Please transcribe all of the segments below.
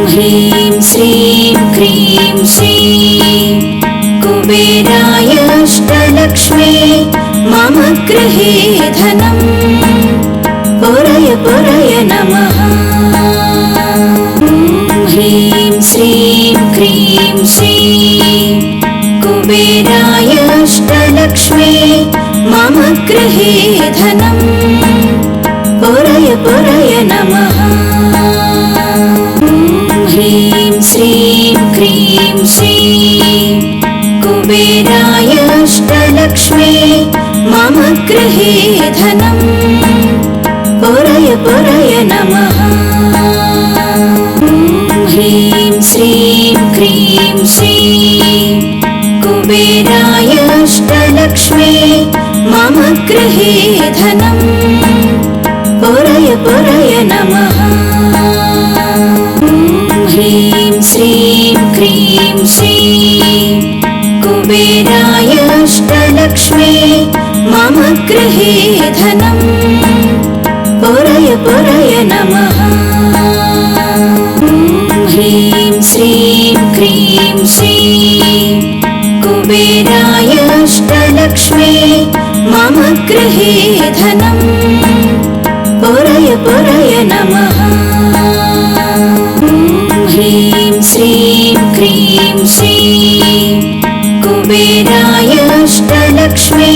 ह्रीं श्रीं क्रीं श्रीं कुबेराय अष्टलक्ष्मी मम गृहे धनं पुरय पुरय नमः। ह्रीं श्रीं क्रीं श्रीं कुबेराय अष्टलक्ष्मी मम गृहे धनं पुरय पुरय नमः। ह्रीं श्रीं क्रीं श्रीं कुबेराय अष्टलक्ष्मी मम गृहे धनं पुरय पुरय नमः। ह्रीं श्रीं क्रीं श्रीं कुबेराय अष्टलक्ष्मी मम गृहे धनं पुरय पुरय नमः। ह्रीं श्रीं क्रीं श्रीं कुबेराय अष्टलक्ष्मी मम गृहे धनं पुरय पुरय नमः। ह्रीं श्रीं क्रीं श्रीं कुबेराय अष्टलक्ष्मी मम गृहे धनं पुरय पुरय नमः। ह्रीं श्रीं क्रीं श्रीं कुबेराय अष्टलक्ष्मी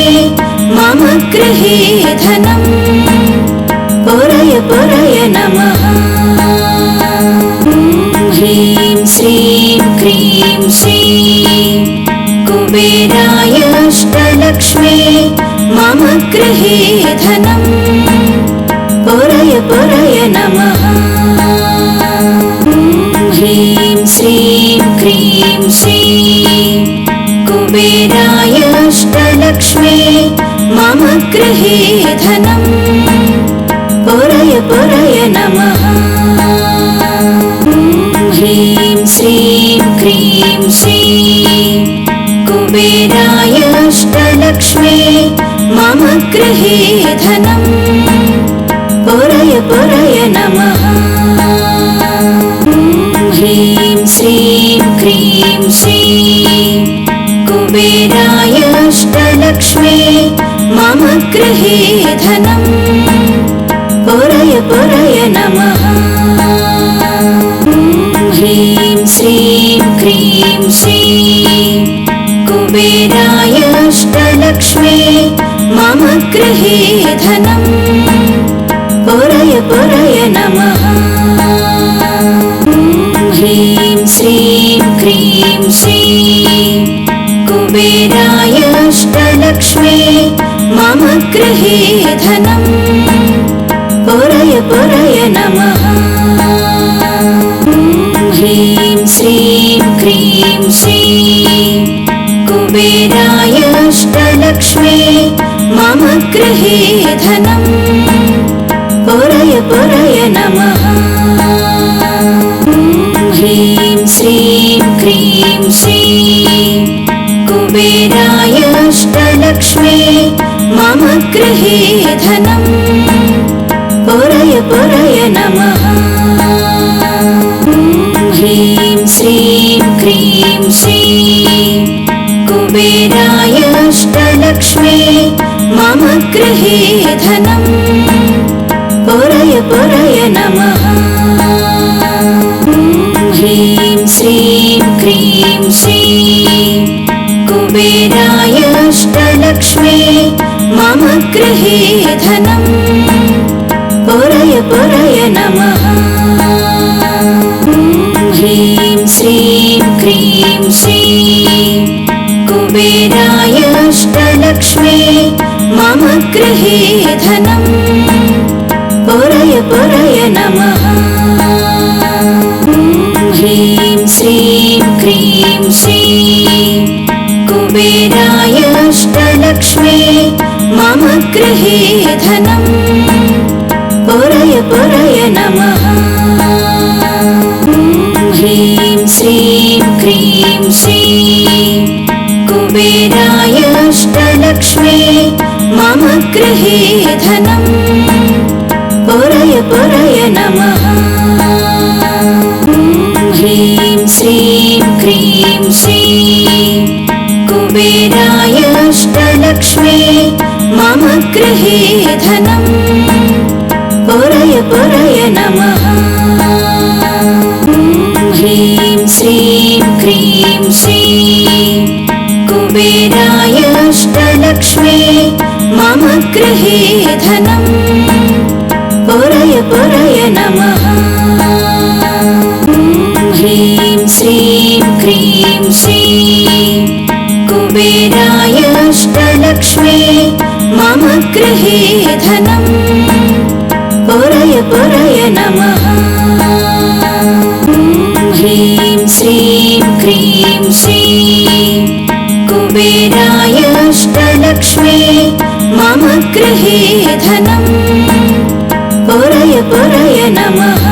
मम गृहे धनं पुरय पुरय नमः। ह्रीं श्रीं क्रीं श्रीं कुबेराय अष्टलक्ष्मी मम गृहे धनं पुरय पुरय नमः। ह्रीं श्रीं क्रीं श्रीं कुबेराय अष्टलक्ष्मी मम गृहे धनं पुरय पुरय नमः। ह्रीं श्रीं क्रीं श्रीं कुबेराय अष्टलक्ष्मी मम गृहे धनं पुरय पुरय नमः। ह्रीं श्रीं क्रीं श्रीं कुबेराय अष्टलक्ष्मी मम गृहे धनं पुरय पुरय नमः। ह्रीं श्रीं क्रीं श्रीं कुबेराय अष्टलक्ष्मी मम गृहे धनं पुरय पुरय नमः। ह्रीं श्रीं क्रीं श्रीं कुबेराय अष्टलक्ष्मी मम गृहे धनं पुरय पुरय नमः। ह्रीं श्रीं क्रीं श्रीं कुबेराय अष्टलक्ष्मी मम गृहे धनं पुरय पुरय नमः। ह्रीं श्रीं क्रीं श्रीं कुबेराय अष्टलक्ष्मी मम गृहे धनं पुरय पुरय नमः। ह्रीं श्रीं क्रीं श्रीं कुबेराय अष्टलक्ष्मी मम गृहे धनं पुरय पुरय नमः। ह्रीं श्रीं क्रीं श्रीं कुबेराय अष्टलक्ष्मी मम गृहे धनं पुरय पुरय नमः। ह्रीं श्रीं क्रीं श्रीं कुबेराय अष्टलक्ष्मी मम गृहे धनं पुरय पुरय नमः। ह्रीं श्रीं क्रीं श्रीं कुबेराय अष्टलक्ष्मी मम गृहे धनं पुरय पुरय नमः। ह्रीं श्रीं क्रीं श्रीं कुबेराय अष्टलक्ष्मी मम गृहे धनं पुरय पुरय नमः। गृहे धनम् पुरय पुरय नमः। ह्रीं श्रीं क्रीं श्रीं कुबेराय अष्टलक्ष्मी मम गृहे धनम् पुरय पुरय नमः। ह्रीं श्रीं क्रीं श्रीं कुबेराय अष्टलक्ष्मी मम गृहे धनम् पुरय पुरय नमः। ह्रीं श्रीं क्रीं श्रीं कुबेराय अष्टलक्ष्मी मम गृहे धनम् पुरय पुरय नमः।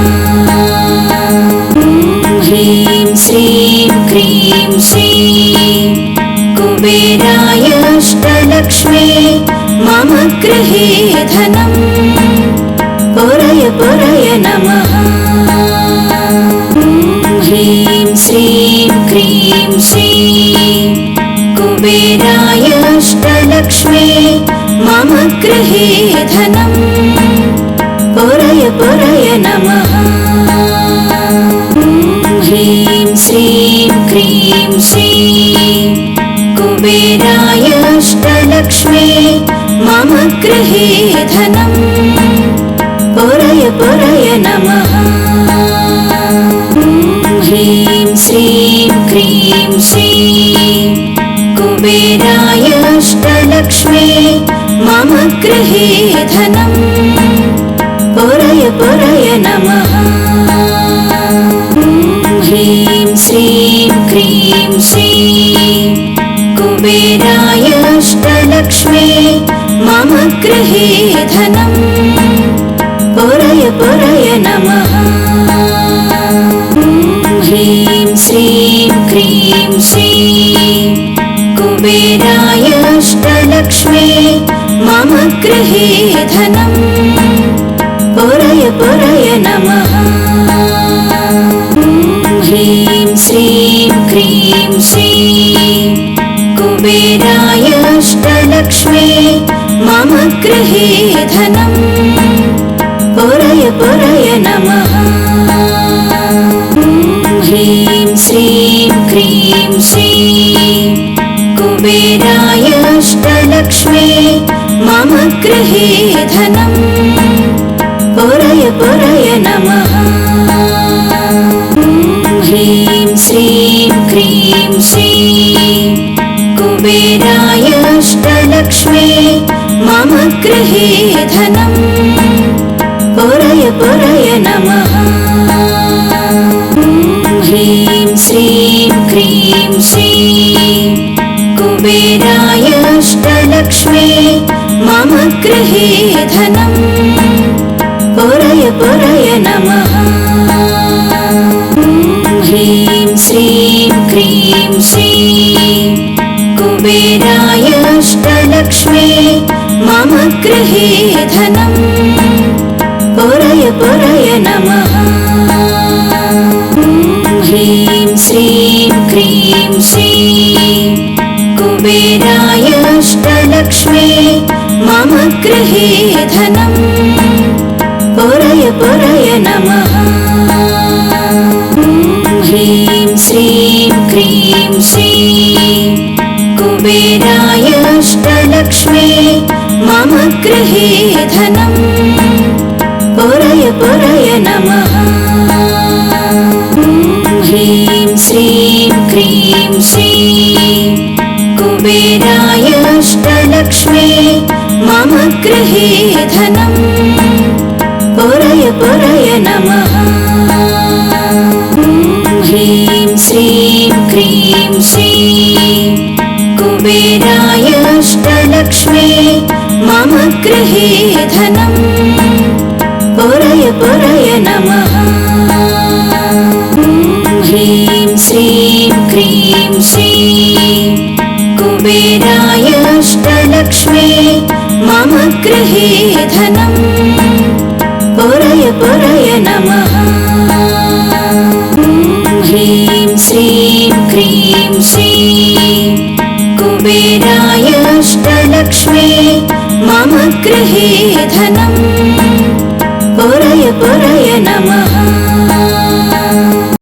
ह्रीं श्रीं क्रीं श्रीं कुबेराय अष्टलक्ष्मी मम गृहे धनम् पुरय पुरय नमः। ह्रीं श्रीं क्रीं श्रीं कुबेराय अष्टलक्ष्मी मम गृहे धनम् पुरय पुरय नमः। ह्रीं श्रीं क्रीं श्रीं कुबेराय अष्टलक्ष्मी मम गृहे धनम् पुरय पुरय नमः। ह्रीं श्रीं क्रीं श्रीं कुबेराय अष्टलक्ष्मी मम गृहे धनम् पुरय पुरय नमः। ह्रीं श्रीं क्रीं श्रीं कुबेराय अष्टलक्ष्मी मम गृहे धनम् पुरय पुरय नमः। ह्रीं श्रीं क्रीं श्रीं कुबेराय अष्टलक्ष्मी मम गृहे धनम् पुरय पुरय नमः। ह्रीं श्रीं क्रीं श्रीं कुबेराय अष्टलक्ष्मी मम गृहे धनम् पुरय पुरय नमः। ह्रीं श्रीं क्रीं श्रीं कुबेराय अष्टलक्ष्मी मम गृहे धनम् पुरय पुरय नमः। ह्रीं श्रीं क्रीं श्रीं कुबेराय अष्टलक्ष्मी मम गृहे धनम् पुरय पुरय नमः। ह्रीं श्रीं क्रीं श्रीं कुबेराय अष्टलक्ष्मी मम गृहे धनम् पुरय पुरय नमः। ह्रीं श्रीं क्रीं श्रीं कुबेराय अष्टलक्ष्मी मम गृहे धनम् पुरय पुरय नमः। ह्रीं श्रीं क्रीं श्रीं कुबेराय अष्टलक्ष्मी मम गृहे धनम् पुरय पुरय नमः। ह्रीं श्रीं क्रीं श्रीं कुबेराय अष्टलक्ष्मी मम गृहे धनम् पुरय पुरय नमः। ह्रीं श्रीं क्रीं श्रीं कुबेराय अष्टलक्ष्मी मम गृहे धनम् पुरय पुरय नमः। ह्रीं श्रीं क्रीं श्रीं कुबेराय अष्टलक्ष्मी मम गृहे धनम् पुरय पुरय नमः। ह्रीं श्रीं क्रीं श्रीं कुबेराय अष्टलक्ष्मी मम गृहे धनम् पुरय पुरय नमः। ह्रीं श्रीं क्रीं श्रीं कुबेराय अष्टलक्ष्मी मम गृहे धनम्